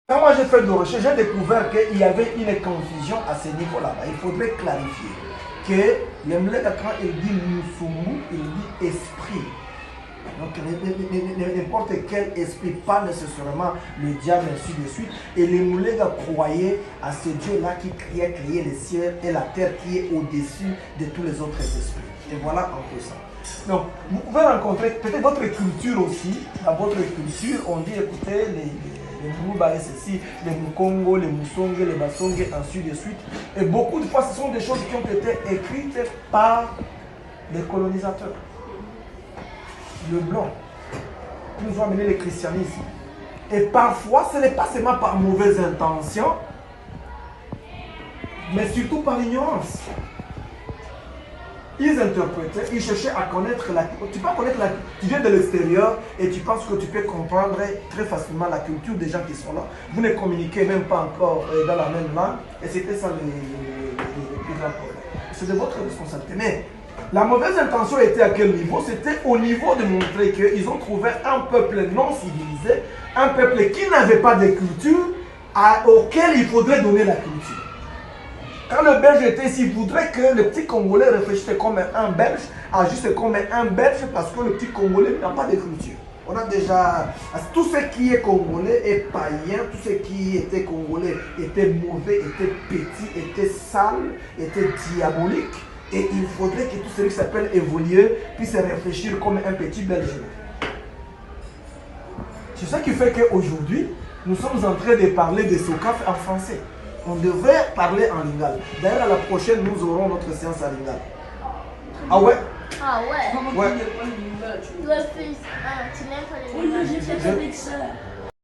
Quand moi j'ai fait de recherche, j'ai découvert qu'il y avait une confusion à ce niveau-là. Il faudrait clarifier que le Mleka, quand il dit Musumu, il dit esprit. Donc n'importe quel esprit, pas nécessairement le diable, ainsi de suite. Et les Moulega croyaient à ce Dieu-là qui a créé les cieux et la terre qui est au-dessus de tous les autres esprits. Et voilà un peu ça. Donc, vous pouvez rencontrer peut-être votre culture aussi. Dans votre culture, on dit écoutez, les Mouba et ceci, les Mukongo, les Musonge, les Basonge, ainsi de suite. Et beaucoup de fois, ce sont des choses qui ont été écrites par les colonisateurs. Le blanc nous ont amené le christianisme. Et parfois, ce n'est pas seulement par mauvaise intention, mais surtout par ignorance. Ils interprétaient, ils cherchaient à connaître la culture. Tu peux connaître la culture. Tu viens de l'extérieur et tu penses que tu peux comprendre très facilement la culture des gens qui sont là. Vous ne communiquez même pas encore dans la même langue. Et c'était ça le plus grand problème. C'est de votre responsabilité. Mais la mauvaise intention était à quel niveau? C'était au niveau de montrer qu'ils ont trouvé un peuple non civilisé, un peuple qui n'avait pas de culture, auquel il faudrait donner la culture. Quand le Belge était ici, il voudrait que le petit Congolais réfléchisse comme un Belge, agisse comme un Belge, parce que le petit Congolais n'a pas de culture. On a déjà... Tout ce qui est Congolais est païen, tout ce qui était Congolais était mauvais, était petit, était sale, était diabolique. Et il faudrait que tout celui qui s'appelle évoluer puisse réfléchir comme un petit Belge. C'est ça qui fait qu'aujourd'hui, nous sommes en train de parler de Sokaf en français. On devrait parler en lingala. D'ailleurs, à la prochaine, nous aurons notre séance en lingala. Ah ouais? Ah ouais? Ouais. Le fils, tu n'aimes pas les lingala.